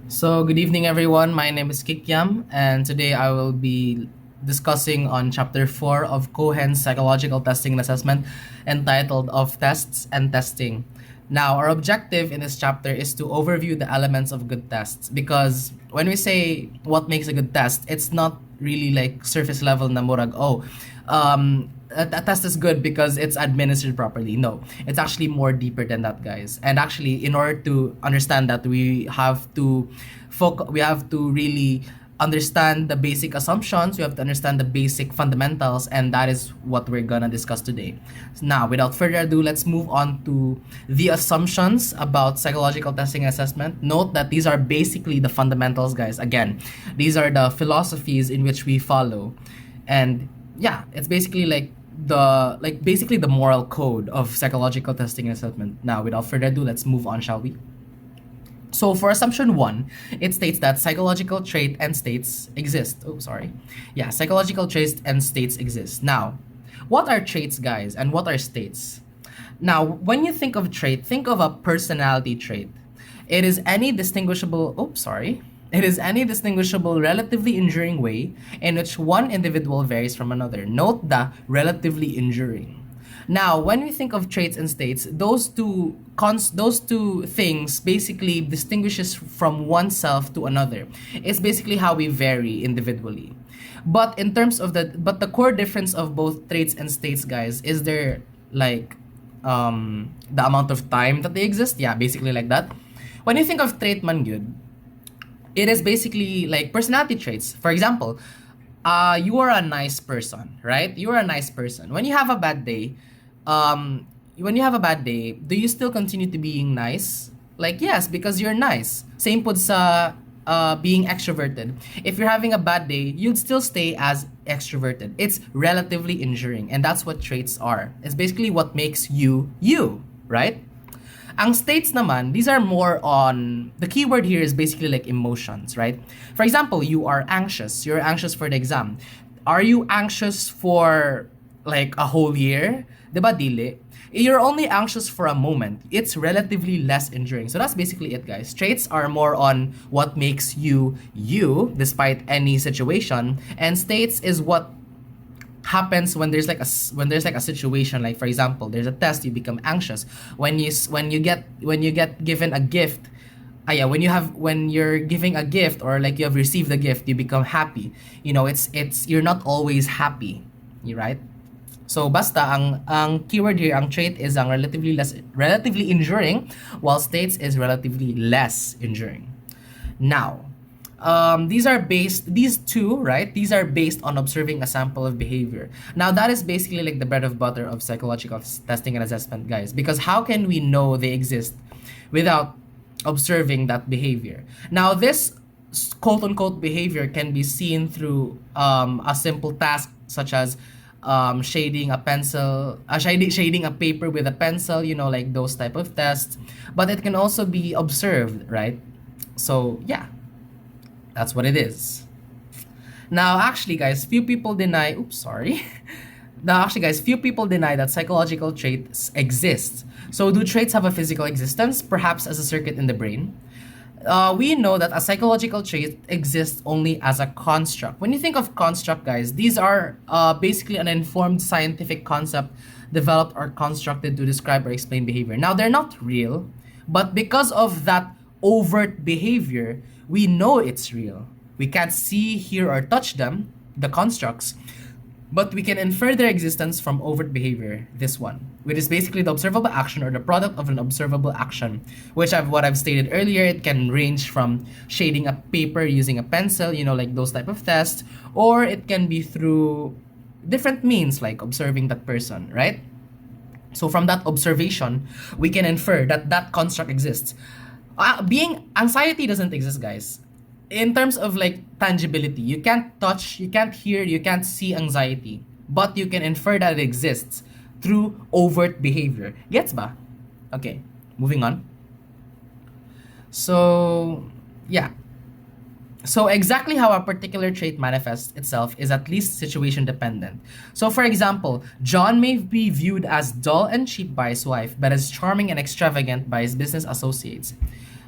So, good evening, everyone. My name is Kikyam, and today I will be discussing on chapter 4 of Cohen's psychological testing and assessment entitled Of Tests and Testing. Now, our objective in this chapter is to overview the elements of good tests because when we say what makes a good test, it's not really like surface level na murag, a test is good because it's administered properly. No, it's actually more deeper than that, guys. And actually, in order to understand that, we have to really understand the basic assumptions. We have to understand the basic fundamentals, and that is what we're gonna discuss today. Now, without further ado, let's move on to the assumptions about psychological testing and assessment. Note that these are basically the fundamentals, guys. Again, these are the philosophies in which we follow, and yeah, it's basically basically the moral code of psychological testing and assessment. Now, without further ado, let's move on, shall we? So for assumption one, it states that psychological trait and states exist. Oh, sorry. Yeah, psychological traits and states exist. Now, what are traits, guys, and what are states? Now, when you think of trait, think of a personality trait. It is any distinguishable, It is any distinguishable relatively enduring way in which one individual varies from another. Note the relatively enduring. Now, when we think of traits and states, those two things basically distinguishes from oneself to another. It's basically how we vary individually. But the core difference of both traits and states, guys, is there like the amount of time that they exist? Yeah, basically like that. When you think of trait man gyud, it is basically like personality traits. For example, you are a nice person, right? You are a nice person. When you have a bad day, do you still continue to being nice? Like, yes, because you're nice. Same pod sa being extroverted. If you're having a bad day, you'd still stay as extroverted. It's relatively enduring, and that's what traits are. It's basically what makes you you, right? Ang states naman, these are more on, the keyword here is basically like emotions, right? For example, you are anxious. You're anxious for the exam. Are you anxious for like a whole year? Diba dili? You're only anxious for a moment. It's relatively less enduring. So that's basically it, guys. Traits are more on what makes you you despite any situation, and states is what happens when there's like a situation, like for example there's a test, you become anxious when you get given a gift. When you're giving a gift, or like you have received a gift, you become happy. It's you're not always happy, right? So basta ang keyword here, ang trait is ang relatively enduring, while states is relatively less enduring. Now, these two, right? These are based on observing a sample of behavior. Now, that is basically like the bread of butter of psychological testing and assessment, guys. Because how can we know they exist without observing that behavior? Now, this quote unquote behavior can be seen through a simple task such as shading a pencil, shading a paper with a pencil, like those type of tests. But it can also be observed, right? So, yeah. That's what it is. Now, actually, guys, few people deny. Oops, sorry. Now, actually, guys, few people deny that psychological traits exist. So, do traits have a physical existence, perhaps as a circuit in the brain? We know that a psychological trait exists only as a construct. When you think of construct, guys, these are basically an informed scientific concept developed or constructed to describe or explain behavior. Now, they're not real, but because of that overt behavior, we know it's real. We can't see, hear, or touch them, the constructs, but we can infer their existence from overt behavior, this one, which is basically the observable action or the product of an observable action, what I've stated earlier. It can range from shading a paper using a pencil, like those type of tests, or it can be through different means like observing that person, right? So from that observation, we can infer that that construct exists. Being anxiety doesn't exist, guys. In terms of like tangibility, you can't touch, you can't hear, you can't see anxiety, but you can infer that it exists through overt behavior. Gets ba? Okay, moving on. So, yeah. So exactly how a particular trait manifests itself is at least situation dependent. So for example, John may be viewed as dull and cheap by his wife, but as charming and extravagant by his business associates.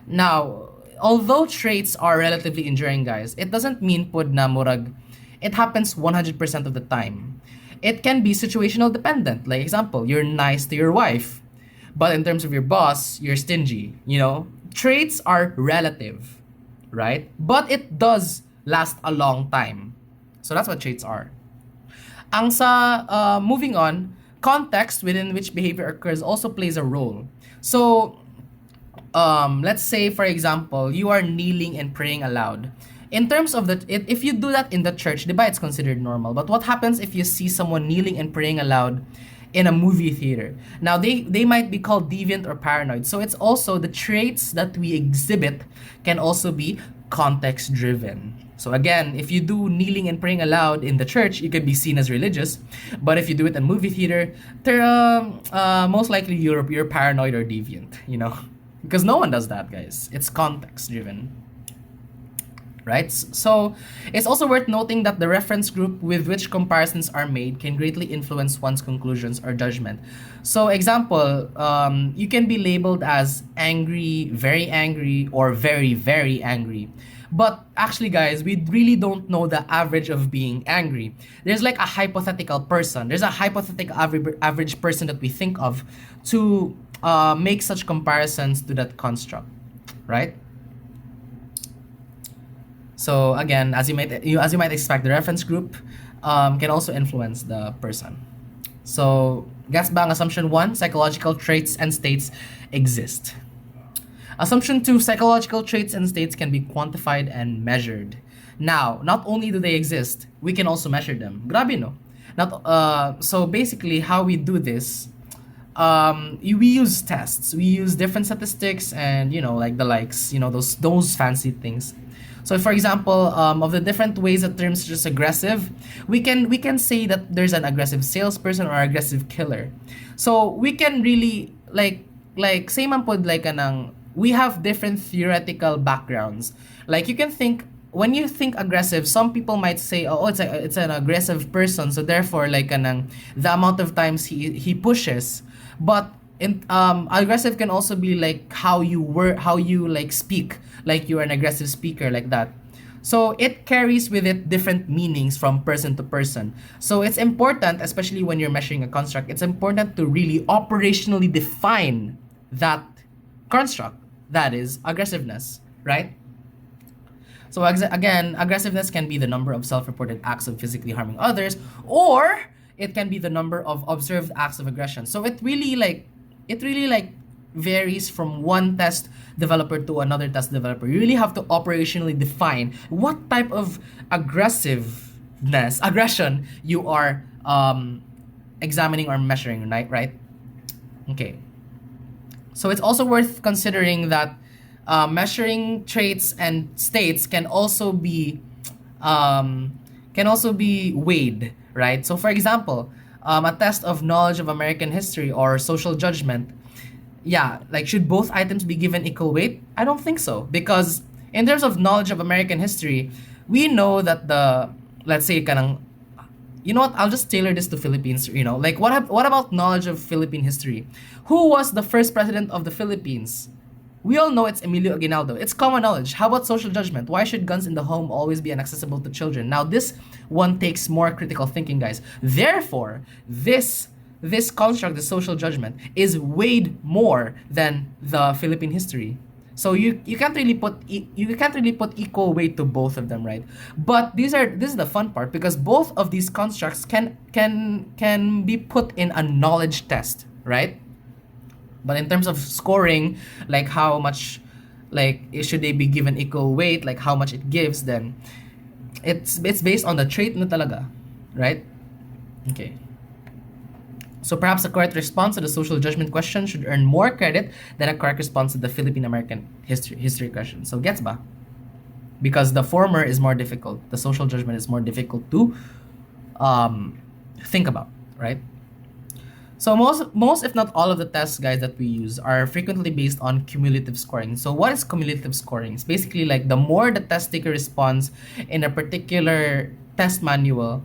Now, although traits are relatively enduring, guys, it doesn't mean pod na murag it happens 100% of the time. It can be situational dependent. Like example, you're nice to your wife, but in terms of your boss, you're stingy, you know? Traits are relative, right? But it does last a long time. So that's what traits are. Ang sa moving on, context within which behavior occurs also plays a role. So let's say for example, you are kneeling and praying aloud. In terms of if you do that in the church, diba, it's considered normal. But what happens if you see someone kneeling and praying aloud in a movie theater? Now they might be called deviant or paranoid. So it's also the traits that we exhibit can also be context driven. So again, if you do kneeling and praying aloud in the church, you could be seen as religious. But if you do it in a movie theater, most likely you're paranoid or deviant, you know? Because no one does that, guys. It's context driven. Right? So it's also worth noting that the reference group with which comparisons are made can greatly influence one's conclusions or judgment. So example, you can be labeled as angry, or very, very angry. But actually, guys, we really don't know the average of being angry. There's like a hypothetical person. There's a hypothetical average person that we think of to make such comparisons to that construct, right? So again, as you might expect, the reference group can also influence the person. So, gets ba ang assumption 1? Psychological traits and states exist. Assumption 2, psychological traits and states can be quantified and measured. Now, not only do they exist, we can also measure them. Grabe, no? So basically, how we do this, we use tests. We use different statistics and, you know, like the likes, you know, those fancy things. So for example, of the different ways that terms such as aggressive, we can say that there's an aggressive salesperson or aggressive killer. So we can really like say man pod like kanang we have different theoretical backgrounds. Like you can think when you think aggressive, some people might say, oh, it's an aggressive person, so therefore like kanang the amount of times he pushes. But aggressive can also be like how you like speak, like you're an aggressive speaker, like that. So it carries with it different meanings from person to person. So it's important, especially when you're measuring a construct, it's important to really operationally define that construct, that is aggressiveness, right? So again, aggressiveness can be the number of self-reported acts of physically harming others, or it can be the number of observed acts of aggression. So it really varies from one test developer to another test developer. You really have to operationally define what type of aggression you are examining or measuring, right? Okay. So it's also worth considering that measuring traits and states can also be weighed, right? So for example, a test of knowledge of American history or social judgment, yeah, like should both items be given equal weight? I don't think so, because in terms of knowledge of American history, we know that let's say kanang, you know what, I'll just tailor this to Philippines, you know, like what about knowledge of Philippine history? Who was the first president of the Philippines? We all know it's Emilio Aguinaldo. It's common knowledge. How about social judgment? Why should guns in the home always be inaccessible to children? Now this one takes more critical thinking, guys. Therefore, this construct, the social judgment, is weighed more than the Philippine history. So you can't really put equal weight to both of them, right? But this is the fun part, because both of these constructs can be put in a knowledge test, right? But in terms of scoring, like how much, like should they be given equal weight, like how much it gives, then it's based on the trait na talaga, right? Okay. So perhaps a correct response to the social judgment question should earn more credit than a correct response to the Philippine American history question. So gets ba? Because the former is more difficult. The social judgment is more difficult to think about, right? So most if not all of the tests, guys, that we use are frequently based on cumulative scoring. So what is cumulative scoring? It's basically like the more the test taker responds in a particular test manual,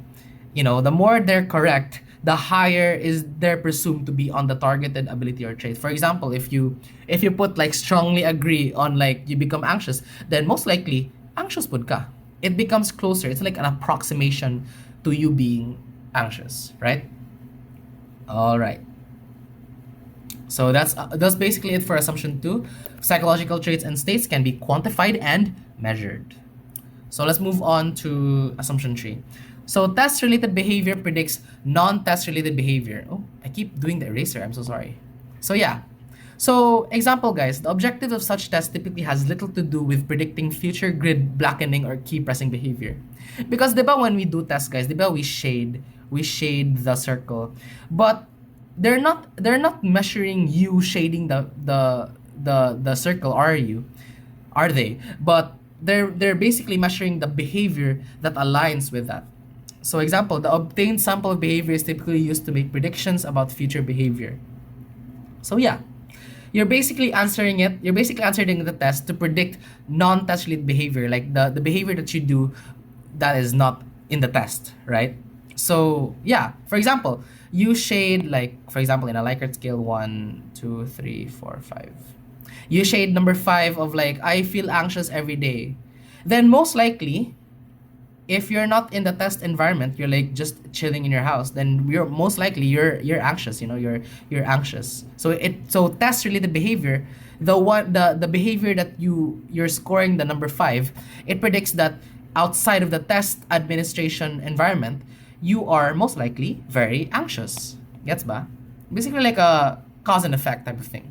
you know, the more they're correct, the higher is they're presumed to be on the targeted ability or trait. For example, if you put like strongly agree on like you become anxious, then most likely anxious pud ka. It becomes closer. It's like an approximation to you being anxious, right? All right. So that's basically it for assumption 2. Psychological traits and states can be quantified and measured. So let's move on to assumption 3. So test-related behavior predicts non-test related behavior. Oh, I keep doing the eraser. I'm so sorry. So yeah. So example guys, the objective of such tests typically has little to do with predicting future grid blackening or key pressing behavior. Because diba when we do tests guys, diba we shade the circle. But they're not measuring you shading the circle, are they? But they're basically measuring the behavior that aligns with that. So example, the obtained sample of behavior is typically used to make predictions about future behavior. So yeah, you're basically answering the test to predict non-test related behavior, like the behavior that you do that is not in the test, right? So yeah, for example, you shade like, for example, in a Likert scale 1, 2, 3, 4, 5. You shade number 5 of like, I feel anxious every day. Then most likely, if you're not in the test environment, you're like just chilling in your house, then you're most likely you're anxious, you're anxious. So test related behavior, the behavior that you're scoring the number 5, it predicts that outside of the test administration environment, you are most likely very anxious. Gets ba? Basically like a cause and effect type of thing.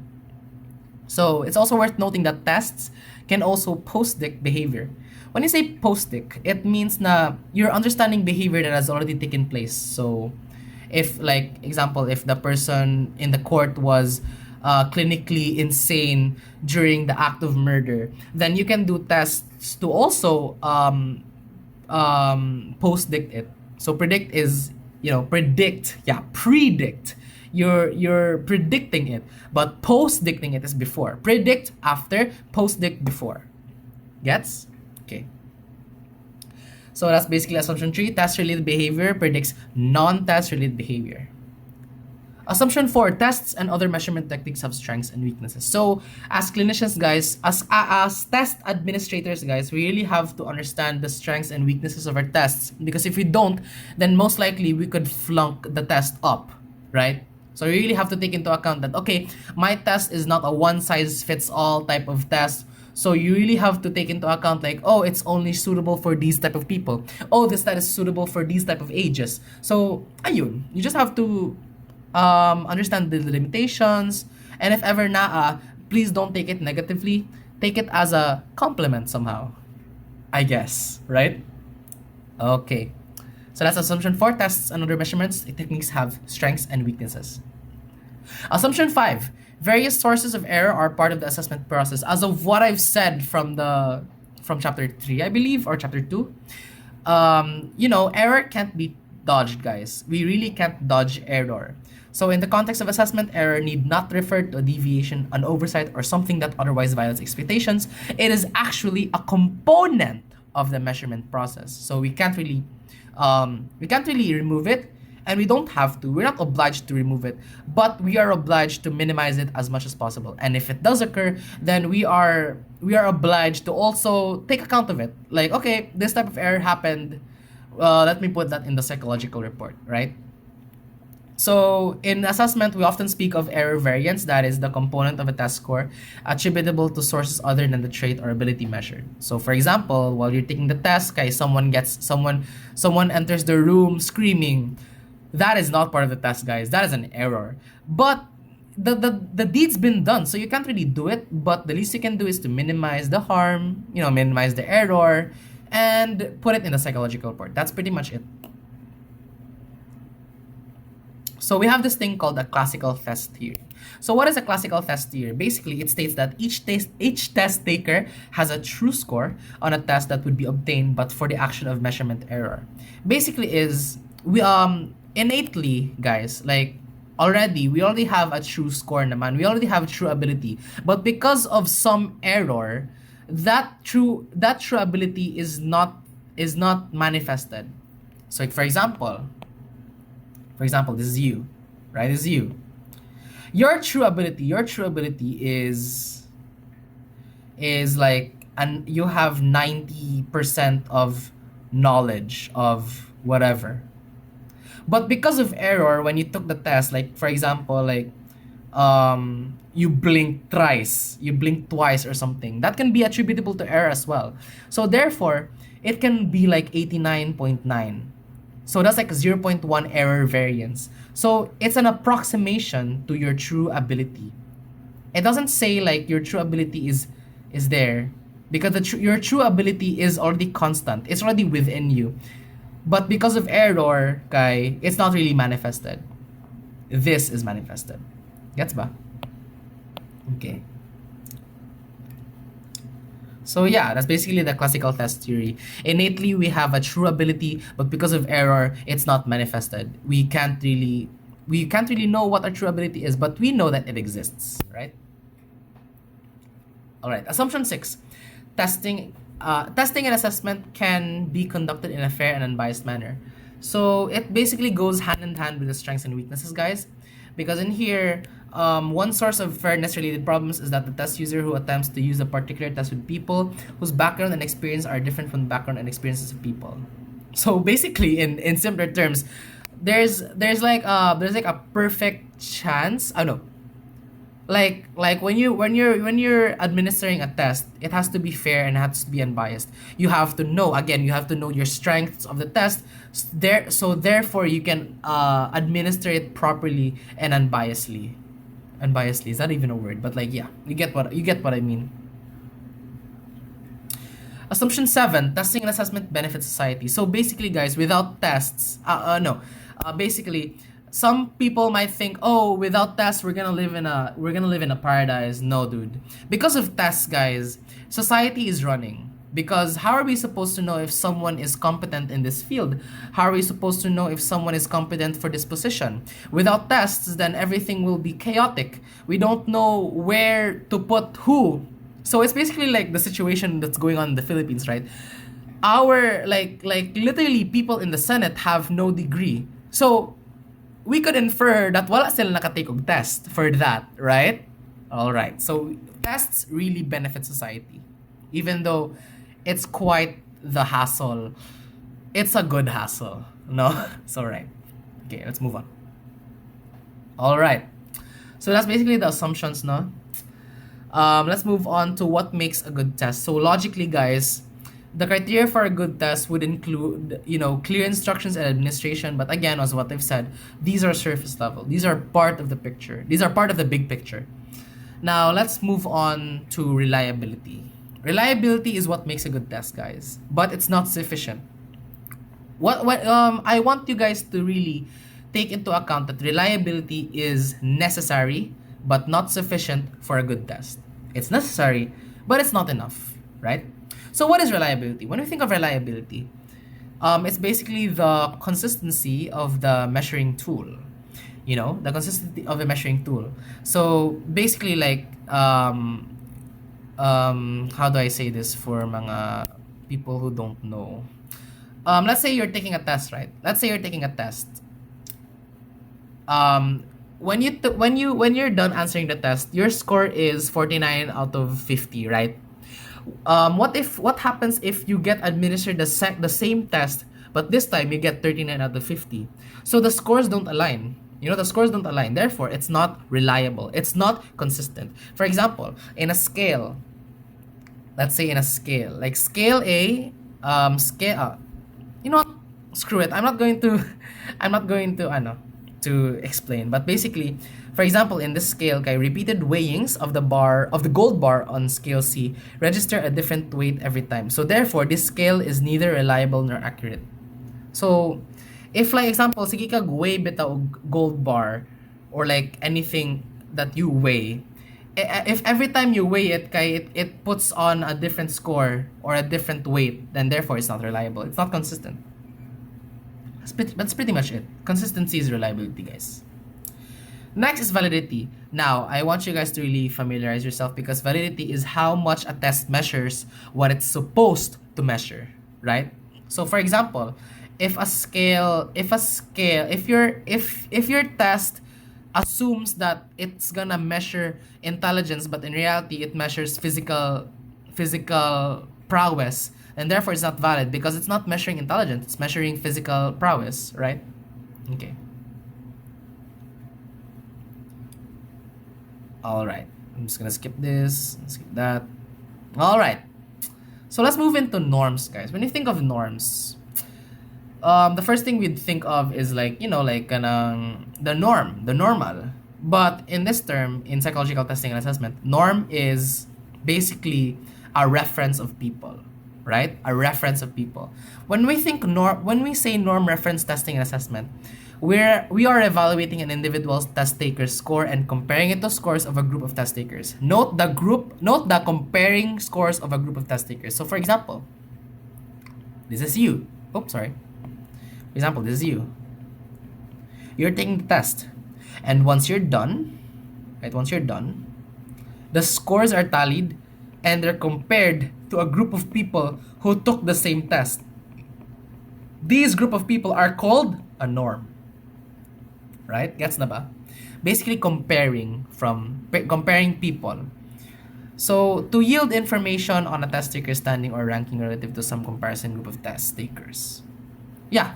So it's also worth noting that tests can also post-dict behavior. When you say post-dict, it means na you're understanding behavior that has already taken place. So if like example, if the person in the court was clinically insane during the act of murder, then you can do tests to also post-dict it. So predict is, predict, predict. You're predicting it, but post-dicting it is before. Predict after, post-dict before. Gets? Okay. So that's basically assumption 3. Test-related behavior predicts non-test related behavior. Assumption 4, tests and other measurement techniques have strengths and weaknesses. So as clinicians, guys, as test administrators, guys, we really have to understand the strengths and weaknesses of our tests, because if we don't, then most likely we could flunk the test up, right? So you really have to take into account that, okay, my test is not a one-size-fits-all type of test. So you really have to take into account like, oh, it's only suitable for these type of people. Oh, this test is suitable for these type of ages. So ayun, you just have to understand the limitations, and if ever please don't take it negatively. Take it as a compliment somehow, I guess, right? Okay. So that's assumption 4. Tests and other measurements techniques have strengths and weaknesses. Assumption 5. Various sources of error are part of the assessment process. As of what I've said from chapter 3, I believe, or chapter 2, error can't be dodged, guys. We really can't dodge error. So in the context of assessment, error need not refer to a deviation, an oversight, or something that otherwise violates expectations. It is actually a component of the measurement process. So we can't really remove it, and we don't have to. We're not obliged to remove it, but we are obliged to minimize it as much as possible. And if it does occur, then we are obliged to also take account of it. Like, okay, this type of error happened. Let me put that in the psychological report, right? So in assessment, we often speak of error variance, that is the component of a test score attributable to sources other than the trait or ability measured. So for example, while you're taking the test, someone enters the room screaming. That is not part of the test, guys. That is an error. But the deed's been done, so you can't really do it, but the least you can do is to minimize the harm, minimize the error, and put it in the psychological report. That's pretty much it. So we have this thing called a classical test theory. So what is a classical test theory? Basically, it states that each test taker has a true score on a test that would be obtained but for the action of measurement error. Basically we innately, guys, like we already have a true score naman. We already have true ability. But because of some error, that true ability is not manifested. So like, for example, For example, this is you, right? This is you. Your true ability is like, and you have 90% of knowledge of whatever. But because of error, when you took the test, like for example, like you blink thrice, you blink twice or something, that can be attributable to error as well. So therefore, it can be like 89.9. So that's like 0.1 error variance. So it's an approximation to your true ability. It doesn't say like your true ability is there, because your true ability is already constant. It's already within you. But because of error, Kai, it's not really manifested. This is manifested. Gets ba? Okay. So yeah, that's basically the classical test theory. Innately, we have a true ability, but because of error, it's not manifested. We can't really know what our true ability is, but we know that it exists, right? All right. Assumption 6: testing and assessment can be conducted in a fair and unbiased manner. So it basically goes hand in hand with the strengths and weaknesses, guys, because in here, one source of fairness-related problems is that the test user who attempts to use a particular test with people whose background and experience are different from the background and experiences of people. So basically, in simpler terms, there's like a perfect chance. I know, like when you're administering a test, it has to be fair and it has to be unbiased. You have to know your strengths of the test so therefore you can administer it properly and unbiasedly. Unbiasedly, is that even a word? But like, yeah, you get what I mean. Assumption 7: testing and assessment benefit society. So basically, guys, without tests, basically, some people might think, oh, without tests, we're gonna live in a paradise. No, dude. Because of tests, guys, society is running. Because how are we supposed to know if someone is competent in this field? How are we supposed to know if someone is competent for this position? Without tests, then everything will be chaotic. We don't know where to put who. So it's basically like the situation that's going on in the Philippines, right? Our like literally people in the Senate have no degree. So we could infer that wala sila nakatake og test for that, right? All right. So tests really benefit society. Even though it's quite the hassle. It's a good hassle. No? It's all right. Okay, let's move on. All right. So that's basically the assumptions, no? Let's move on to what makes a good test. So logically, guys, the criteria for a good test would include, clear instructions and administration. But again, as what I've said, these are surface level. These are part of the picture. These are part of the big picture. Now, let's move on to reliability. Reliability is what makes a good test, guys. But it's not sufficient. I want you guys to really take into account that reliability is necessary but not sufficient for a good test. It's necessary, but it's not enough, right? So what is reliability? When we think of reliability, it's basically the consistency of the measuring tool. The consistency of the measuring tool. So basically, like, how do I say this for mga people who don't know? Let's say you're taking a test, right? Let's say you're taking a test. When you're done answering the test, your score is 49 out of 50, right? What happens if you get administered the same test, but this time you get 39 out of 50? So the scores don't align. The scores don't align. Therefore, it's not reliable. It's not consistent. For example, in a scale, let's say in a scale, like scale A, you know what? Screw it. I'm not going to to explain. But basically, for example, in this scale, repeated weighings of the gold bar on scale C register a different weight every time. So therefore, this scale is neither reliable nor accurate. So, if like example, sige kag weigh bitaw og gold bar or like anything that you weigh, if every time you weigh it, it puts on a different score or a different weight, then therefore it's not reliable. It's not consistent. That's pretty much it. Consistency is reliability, guys. Next is validity. Now, I want you guys to really familiarize yourself because validity is how much a test measures what it's supposed to measure, right? So, for example, if your test assumes that it's gonna measure intelligence, but in reality it measures physical prowess, and therefore it's not valid because it's not measuring intelligence, it's measuring physical prowess, right? Okay. All right. I'm just gonna skip this, skip that. All right. So let's move into norms, guys. When you think of norms, the first thing we'd think of is like, like the norm, the normal. But in this term, in psychological testing and assessment, norm is basically a reference of people, right? A reference of people. When we say norm reference testing and assessment, we are evaluating an individual's test taker's score and comparing it to scores of a group of test takers. Note the comparing scores of a group of test takers. So for example, this is you. Oops, sorry. For example, this is you. You're taking the test. And once you're done, the scores are tallied and they're compared to a group of people who took the same test. These group of people are called a norm. Right? Gets na ba? Basically comparing people. So, to yield information on a test taker's standing or ranking relative to some comparison group of test takers. Yeah.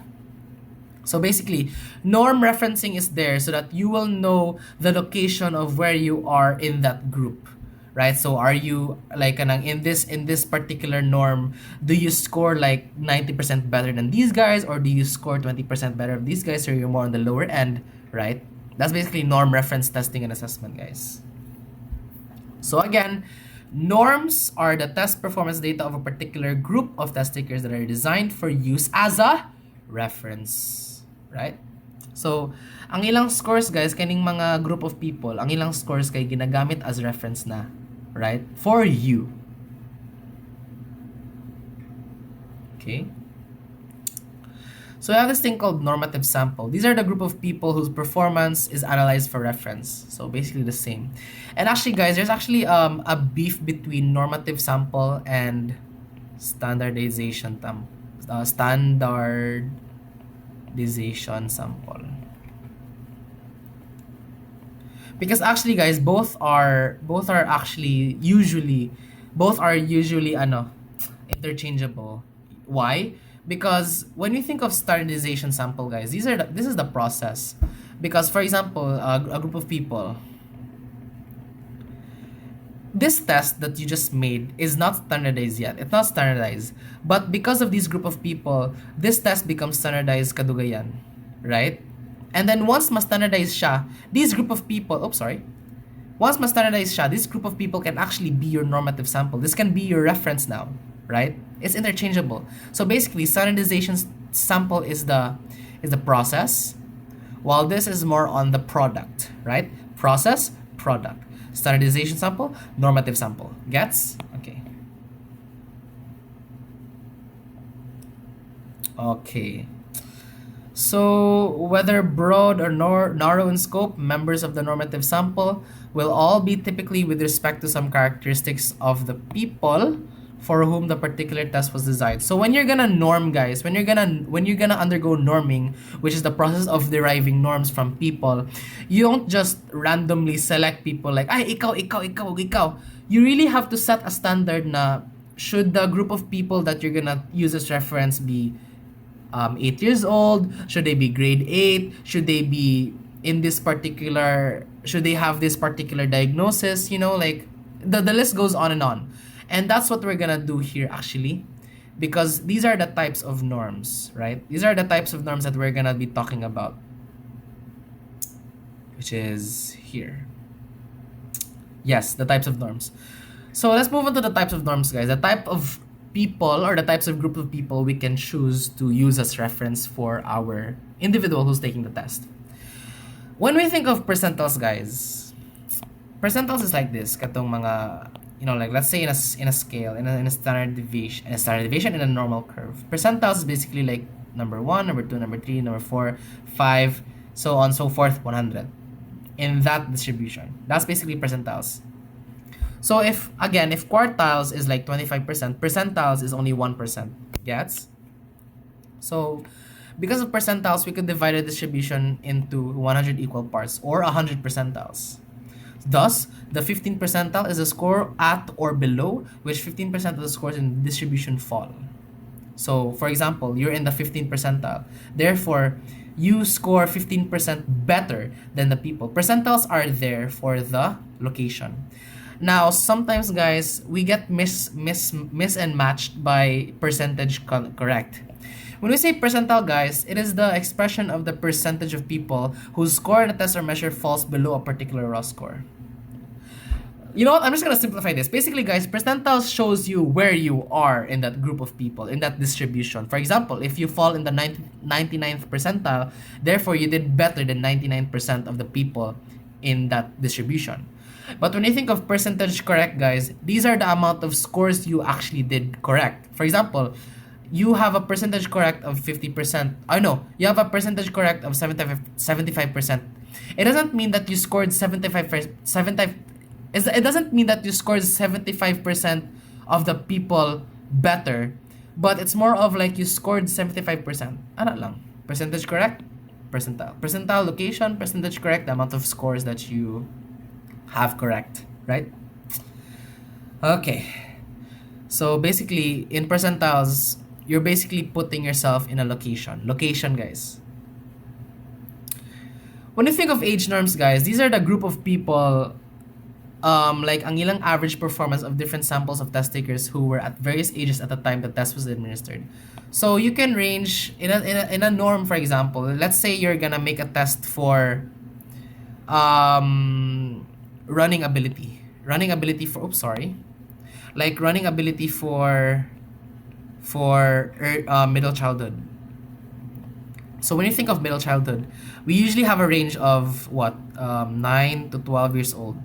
So basically, norm referencing is there so that you will know the location of where you are in that group, right? So are you like in this particular norm, do you score like 90% better than these guys, or do you score 20% better than these guys, so you're more on the lower end, right? That's basically norm reference testing and assessment, guys. So again, norms are the test performance data of a particular group of test takers that are designed for use as a reference. Right? So, ang ilang scores, guys, kaning mga group of people, ang ilang scores kay ginagamit as reference na, right? For you. Okay? So, I have this thing called normative sample. These are the group of people whose performance is analyzed for reference. So, basically the same. And actually, guys, there's actually a beef between normative sample and standardization sample, because actually, guys, both are usually interchangeable. Why? Because when we think of standardization sample, guys, this is the process. Because for example, a group of people, this test that you just made is not standardized yet. It's not standardized. But because of this group of people, this test becomes standardized kadugayan. Right? And then once ma-standardize siya, this group of people, this group of people can actually be your normative sample. This can be your reference now. Right? It's interchangeable. So basically, standardization sample is the process, while this is more on the product. Right? Process, product. Standardization sample, normative sample. Gets? Okay. Okay. So, whether broad or narrow in scope, members of the normative sample will all be typically with respect to some characteristics of the people for whom the particular test was designed. So when you're gonna norm, guys, when you're gonna undergo norming, which is the process of deriving norms from people, you don't just randomly select people like, ay, ikaw. You really have to set a standard na should the group of people that you're gonna use as reference be 8 years old? Should they be grade 8? Should they be should they have this particular diagnosis? Like the list goes on and on. And that's what we're gonna do here, actually, because these are the types of norms, right? These are the types of norms that we're gonna be talking about, which is here. Yes, the types of norms. So let's move on to the types of norms, guys. The type of people or the types of group of people we can choose to use as reference for our individual who's taking the test. When we think of percentiles, guys, percentiles is like this, katong mga, like let's say in a scale, in a standard deviation, in a normal curve. Percentiles is basically like number 1, number 2, number 3, number 4, 5, so on, so forth, 100. In that distribution. That's basically percentiles. So if quartiles is like 25%, percentiles is only 1%. Gets? So because of percentiles, we could divide the distribution into 100 equal parts or 100 percentiles. Thus, the 15th percentile is a score at or below which 15% of the scores in the distribution fall. So, for example, you're in the 15th percentile. Therefore, you score 15% better than the people. Percentiles are there for the location. Now, sometimes, guys, we get miss and matched by percentage correct. When we say percentile, guys, it is the expression of the percentage of people whose score in a test or measure falls below a particular raw score. You know what? I'm just gonna simplify this. Basically, guys, percentile shows you where you are in that group of people, in that distribution. For example, if you fall in the 99th percentile, therefore you did better than 99% of the people in that distribution. But when you think of percentage correct, guys, these are the amount of scores you actually did correct. For example, you have a percentage correct of 50%. I know, you have a percentage correct of 75%. It doesn't mean that you scored 75%. It doesn't mean that you scored 75% of the people better, but it's more of like you scored 75%. Ano lang? Percentage correct, percentile. Percentile location, percentage correct, the amount of scores that you have correct, right? Okay. So basically, in percentiles, you're basically putting yourself in a location. Location, guys. When you think of age norms, guys, these are the group of people like ang ilang average performance of different samples of test takers who were at various ages at the time the test was administered. So you can range in a norm, for example. Let's say you're gonna make a test for running ability for running ability for middle childhood. So when you think of middle childhood, we usually have a range of 9 to 12 years old.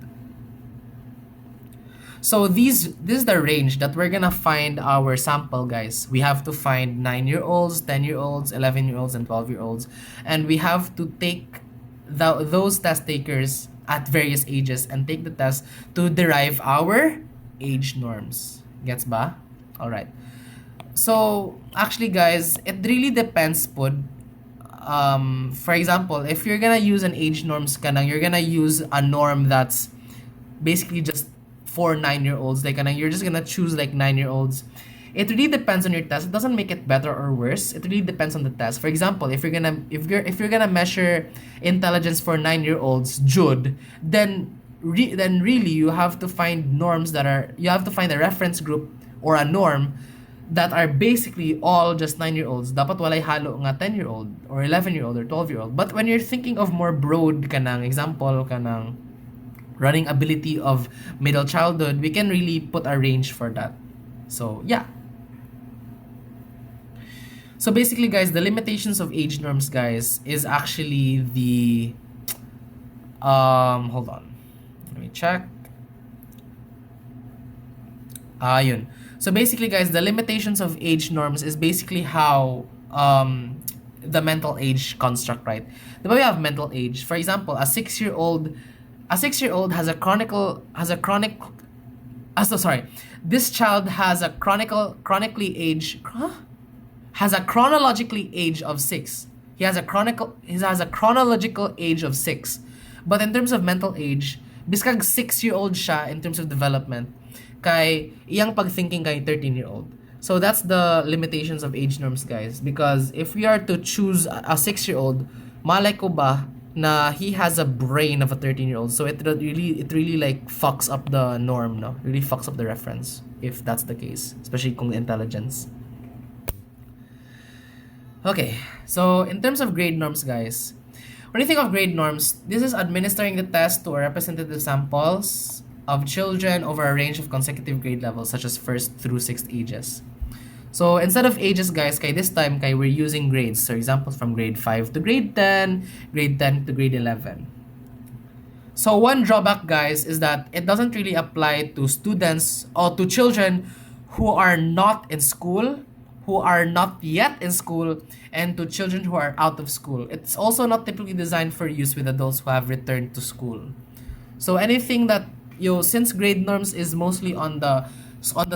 So this is the range that we're gonna find our sample, guys. We have to find 9-year-olds, 10-year-olds, 11-year-olds, and 12-year-olds, and we have to take those test takers at various ages and take the test to derive our age norms. Gets ba? All right. So actually, guys, it really depends po. For example, if you're gonna use an age norms kanang, you're gonna use a norm that's basically just for 9-year-olds, like you're just gonna choose like 9-year-olds. It really depends on your test. It doesn't make it better or worse. It really depends on the test. For example, if you're gonna measure intelligence for 9-year-olds, Jude, then really you have to find norms you have to find a reference group or a norm that are basically all just 9-year-olds. Dapat walay halo nga 10-year-old or 11-year-old or 12-year-old. But when you're thinking of more broad kanang example kanang running ability of middle childhood, we can really put a range for that. So yeah. So basically, guys, the limitations of age norms, guys, is actually the hold on. Let me check. Yun. So basically, guys, the limitations of age norms is basically how the mental age construct, right? The way we have mental age. For example, a 6-year-old has a this child has a chronologically age of 6. He has a chronological age of 6. But in terms of mental age, biskag 6-year-old siya in terms of development, kay iyang pagthinking kay 13-year-old. So that's the limitations of age norms, guys. Because if we are to choose a 6-year-old, malay ko ba na he has a brain of a 13-year-old. So it really like fucks up the norm, no? Really fucks up the reference if that's the case, especially kung intelligence. Okay, so in terms of grade norms, guys, when you think of grade norms, this is administering the test to a representative samples of children over a range of consecutive grade levels, such as 1st through 6th ages. So instead of ages, guys, this time we're using grades. So examples from grade 5 to grade 10, grade 10 to grade 11. So one drawback, guys, is that it doesn't really apply to students or to children who are not in school, who are not yet in school, and to children who are out of school. It's also not typically designed for use with adults who have returned to school. So anything that, since grade norms is mostly on the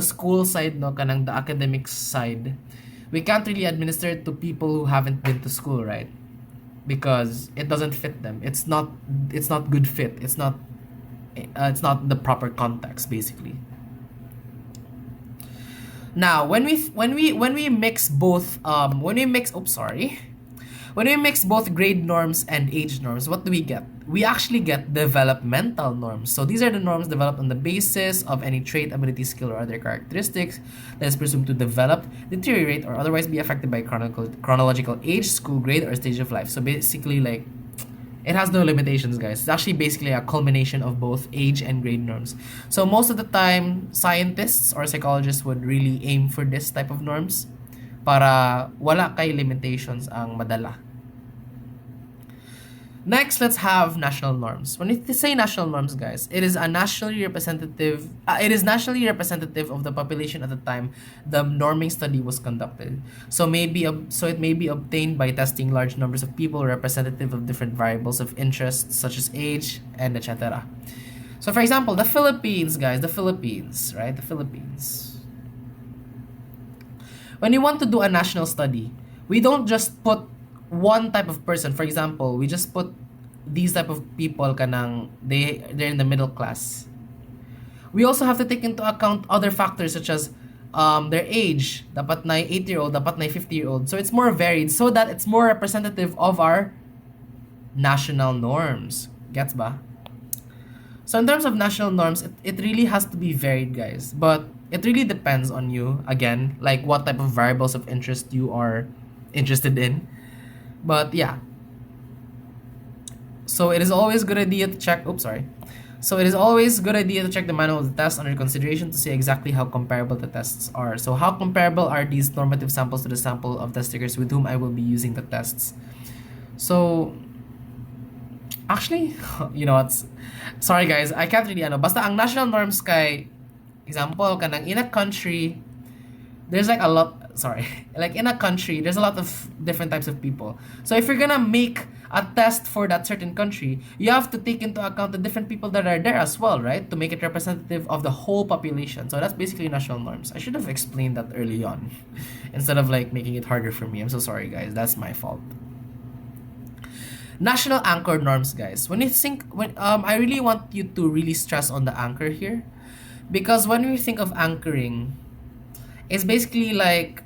school side, no, kanang the academic side, we can't really administer it to people who haven't been to school, right? Because it doesn't fit them. It's not good fit. It's not the proper context, basically. Now, when we mix both when we mix both grade norms and age norms, what do we get? We actually get developmental norms. So these are the norms developed on the basis of any trait, ability, skill, or other characteristics that is presumed to develop, deteriorate, or otherwise be affected by chronological age, school grade, or stage of life. So basically, like, it has no limitations, guys. It's actually basically a culmination of both age and grade norms. So most of the time, scientists or psychologists would really aim for this type of norms para wala kay limitations ang madala. Next, let's have national norms. When we say national norms, guys, it is nationally representative of the population at the time the norming study was conducted. So it may be obtained by testing large numbers of people representative of different variables of interest such as age and etc. So for example, the Philippines, guys, right? The Philippines. When you want to do a national study, we don't just put one type of person. For example, we just put these type of people kanang they're in the middle class. We also have to take into account other factors such as their age. Dapat na 80-year-old, dapat na 50-year-old. So it's more varied so that it's more representative of our national norms. Gets ba? So in terms of national norms, it really has to be varied, guys. But it really depends on you, again, like what type of variables of interest you are interested in. But yeah. So it is always good idea to check. So it is always good idea to check the manual of the test under consideration to see exactly how comparable the tests are. So how comparable are these normative samples to the sample of test takers with whom I will be using the tests? So actually, you know what? Sorry guys, I can't really Basta ang national norms kay example kanang in a country there's like a lot like in a country there's a lot of different types of people. So if you're gonna make a test for that certain country, you have to take into account the different people that are there as well, right? To make it representative of the whole population. So that's basically national norms. I should have explained that early on instead of like making it harder for me. I'm so sorry guys, that's my fault. National anchor norms, guys. I really want you to really stress on the anchor here, because when we think of anchoring, it's basically like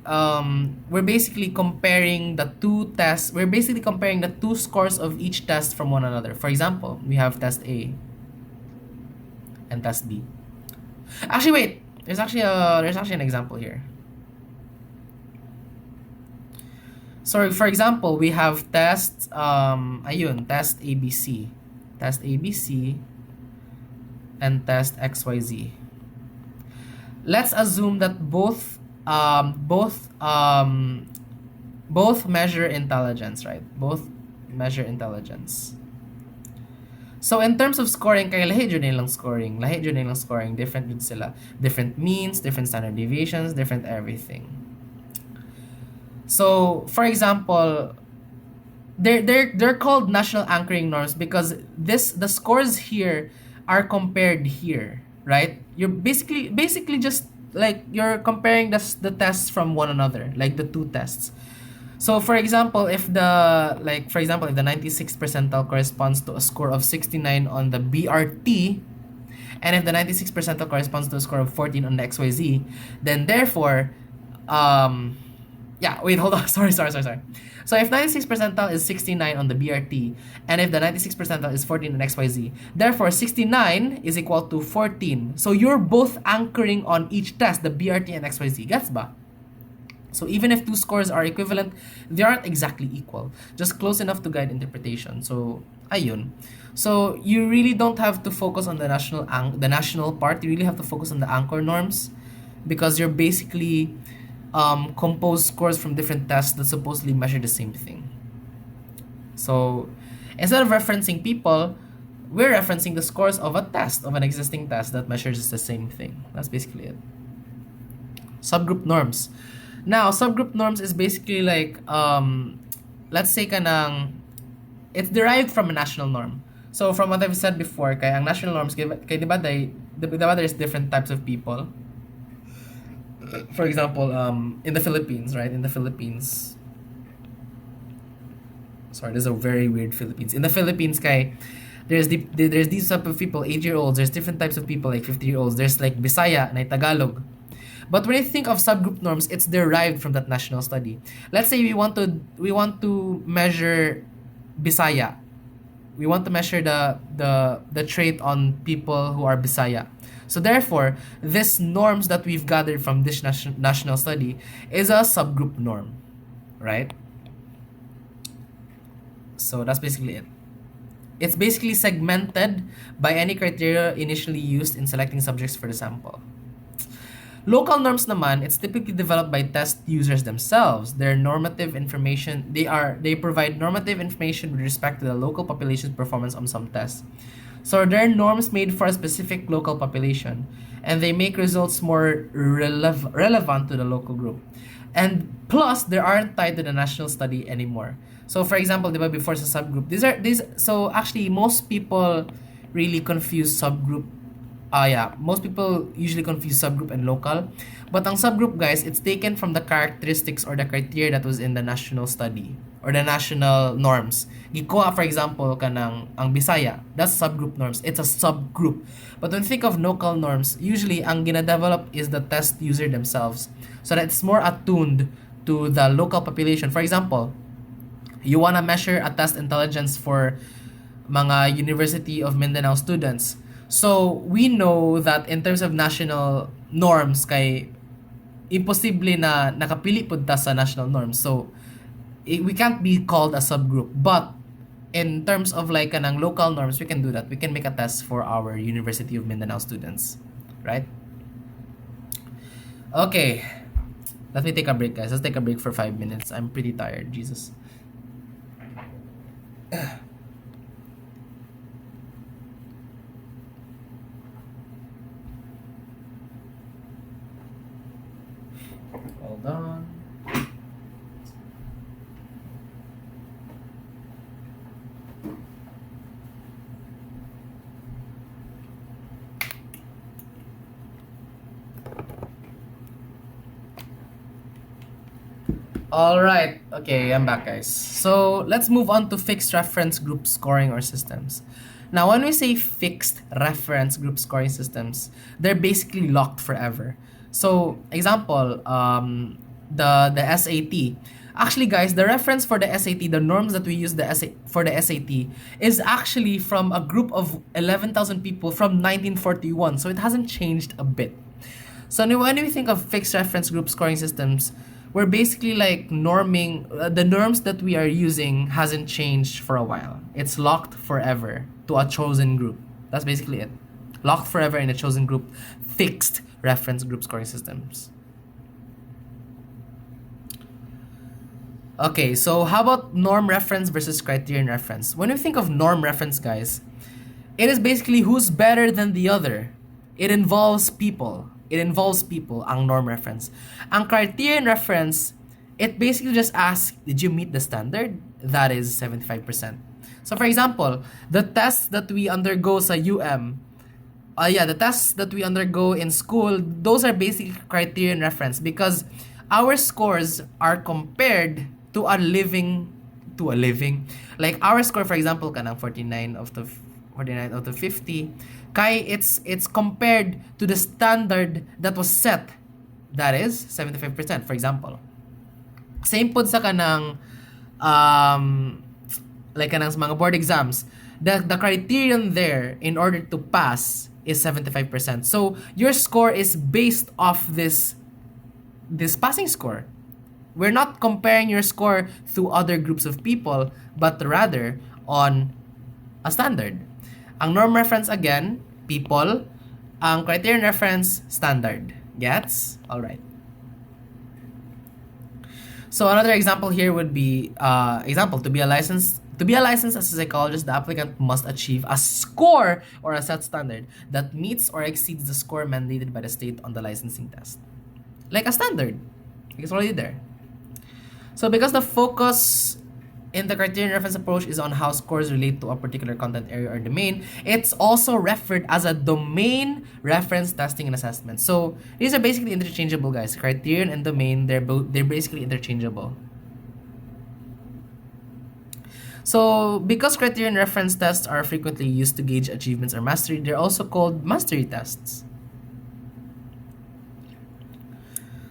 we're basically comparing the two tests. We're basically comparing the two scores of each test from one another. For example, we have test A and test B. Actually, wait. There's actually an example here. So for example, we have test test ABC, and test XYZ. Let's assume that both measure intelligence, right? Both measure intelligence. So in terms of scoring, kay lahi jud nilang scoring, different jud sila, different means, different standard deviations, different everything. So for example, they're called national anchoring norms because the scores here are compared here, right? You're basically just like you're comparing the tests from one another, like the two tests. So for example, if the 96th percentile corresponds to a score of 69 on the BRT, and if the 96th percentile corresponds to a score of 14 on the XYZ, then therefore hold on. Sorry. So if 96th percentile is 69 on the BRT, and if the 96th percentile is 14 on XYZ, therefore 69 is equal to 14. So you're both anchoring on each test, the BRT and XYZ. Gets ba? So even if two scores are equivalent, they aren't exactly equal. Just close enough to guide interpretation. So, ayun. So you really don't have to focus on the national part. You really have to focus on the anchor norms, because you're basically compose scores from different tests that supposedly measure the same thing. So instead of referencing people, we're referencing the scores of an existing test that measures the same thing. That's basically it. Subgroup norms. Now, subgroup norms is basically like, let's say it's derived from a national norm. So from what I've said before, kaya ang national norms, kaya diba there's different types of people. For example, in the Philippines, right? In the Philippines, sorry, this is a very weird Philippines. In the Philippines, kay, there's these type of people, 8-year-olds. There's different types of people, like 50-year-olds. There's like Bisaya, na Tagalog. But when you think of subgroup norms, it's derived from that national study. Let's say we want to measure Bisaya. We want to measure the trait on people who are Bisaya. So therefore, these norms that we've gathered from this national study is a subgroup norm, right? So that's basically it. It's basically segmented by any criteria initially used in selecting subjects for the sample. Local norms naman, it's typically developed by test users themselves. Their normative information, they provide normative information with respect to the local population's performance on some tests. So they're norms made for a specific local population, and they make results more relevant to the local group. And plus, they aren't tied to the national study anymore. So for example, diba, before sa subgroup, so actually most people really confuse subgroup. Most people usually confuse subgroup and local. But ang subgroup, guys, it's taken from the characteristics or the criteria that was in the national study or the national norms. Gikuha, for example, kanang ang Bisaya, that's subgroup norms. It's a subgroup. But when you think of local norms, usually ang gina-develop is the test user themselves, so that it's more attuned to the local population. For example, you wanna measure a test intelligence for mga University of Mindanao students. So we know that in terms of national norms, kay imposible na nakapili pud ta sa national norms. So we can't be called a subgroup. But in terms of like kanang local norms, we can do that. We can make a test for our University of Mindanao students, right? Okay. Let me take a break, guys. Let's take a break for 5 minutes. I'm pretty tired. Jesus. Hold on. All right. Okay, I'm back, guys. So let's move on to fixed reference group scoring or systems. Now, when we say fixed reference group scoring systems, they're basically locked forever. So, example, the SAT. Actually, guys, the reference for the SAT, the norms that we use for the SAT is actually from a group of 11,000 people from 1941. So it hasn't changed a bit. So when we think of fixed reference group scoring systems, we're basically like norming, the norms that we are using hasn't changed for a while. It's locked forever to a chosen group. That's basically it. Locked forever in a chosen group, fixed reference group scoring systems. Okay, so how about norm reference versus criterion reference? When we think of norm reference, guys, it is basically who's better than the other. It involves people. Ang norm reference. Ang criterion reference, it basically just asks, did you meet the standard? That is 75%. So for example, the tests that we undergo sa the tests that we undergo in school, those are basically criterion reference because our scores are compared to a living. Like our score, for example, kanang 49 out of 50. Kay it's compared to the standard that was set, that is 75%, for example. Same pod sa kanang like kanang mga board exams, the criterion there in order to pass is 75%. So your score is based off this passing score. We're not comparing your score to other groups of people, but rather on a standard. Ang norm reference, again, people. Ang criterion reference, standard. Gets? Alright. So another example here would be, to be a licensed as a psychologist, the applicant must achieve a score or a set standard that meets or exceeds the score mandated by the state on the licensing test. Like a standard. It's already there. So because the focus in the criterion reference approach is on how scores relate to a particular content area or domain. It's also referred as a domain reference testing and assessment. So these are basically interchangeable, guys. Criterion and domain, they're basically interchangeable. So because criterion reference tests are frequently used to gauge achievements or mastery, they're also called mastery tests.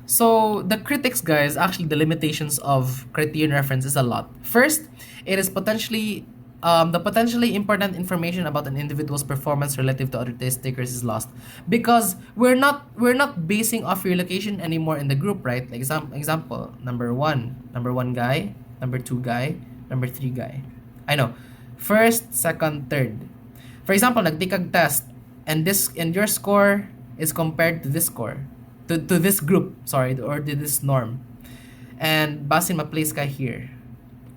So the critics, guys, actually the limitations of criterion reference is a lot. First, it is potentially the potentially important information about an individual's performance relative to other test takers is lost because we're not basing off your location anymore in the group, right? Like example, number one guy, number 2 guy, number 3 guy. I know, first, second, third. For example, nagtake kag test and your score is compared to this score. To this group, sorry, or to this norm. And basin ma-place ka here.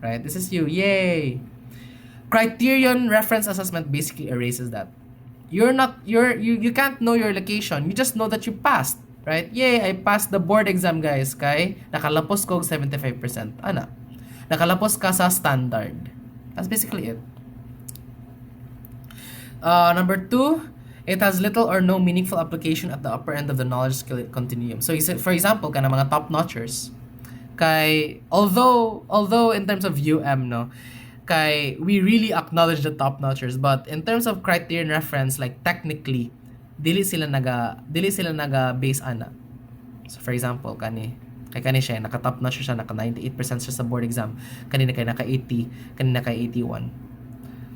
Right? This is you. Yay! Criterion reference assessment basically erases that. You can't know your location. You just know that you passed. Right? Yay! I passed the board exam, guys. Kay nakalapos ko 75%. Ana? Nakalapos ka sa standard. That's basically it. Number 2, it has little or no meaningful application at the upper end of the knowledge skill continuum. So, for example, kana mga top-notchers, kay although in terms of no, kay we really acknowledge the top-notchers, but in terms of criterion reference, like technically, dili sila naga base ana. So, for example, kani siya naka-top-notcher siya, naka 98% siya sa board exam, kanina kay naka 80, kanina kay 81.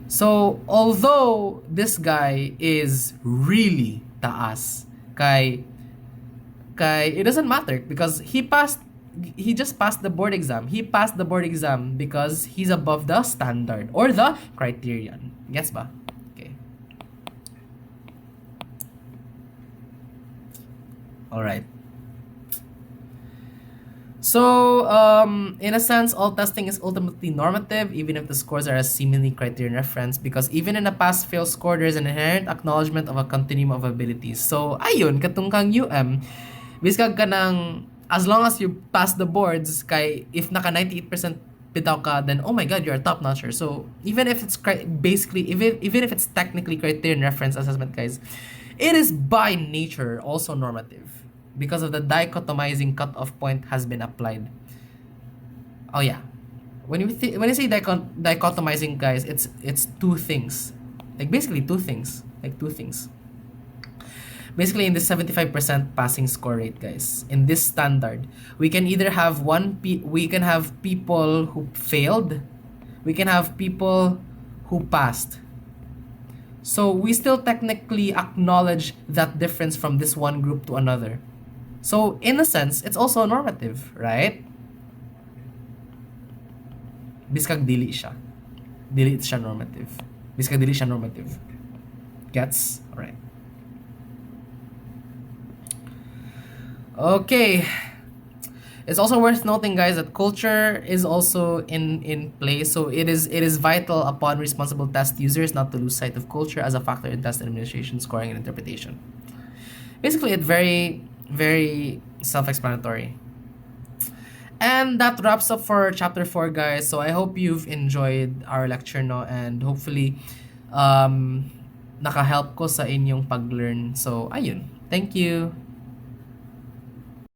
So, although this guy is really taas, kay it doesn't matter because he just passed the board exam. He passed the board exam because he's above the standard or the criterion. Gets ba? Okay. Alright. So, in a sense, all testing is ultimately normative, even if the scores are a seemingly criterion reference, because even in a pass-fail score, there's an inherent acknowledgement of a continuum of abilities. So, ayun, katong kang biskag ka ng, as long as you pass the boards, kay if naka 98% bitaw ka, then oh my god, you're a top-notcher. So, even if it's even if it's technically criterion reference assessment, guys, it is by nature also normative, because of the dichotomizing cutoff point has been applied. Oh yeah, when you say dichotomizing, guys, it's two things, like basically two things. Basically, in this 75% passing score rate, guys, in this standard, we can either have we can have people who failed, we can have people who passed. So we still technically acknowledge that difference from this one group to another. So, in a sense, it's also normative, right? Biskag dili siya. Dili siya normative. Biskag dili siya normative. Gets? Alright. Okay. It's also worth noting, guys, that culture is also in play. So it is vital upon responsible test users not to lose sight of culture as a factor in test administration, scoring, and interpretation. Basically, it's very self-explanatory. And that wraps up for chapter 4, guys. So I hope you've enjoyed our lecture, no, and hopefully nakahelp ko sa inyong pag-learn. So ayun. Thank you.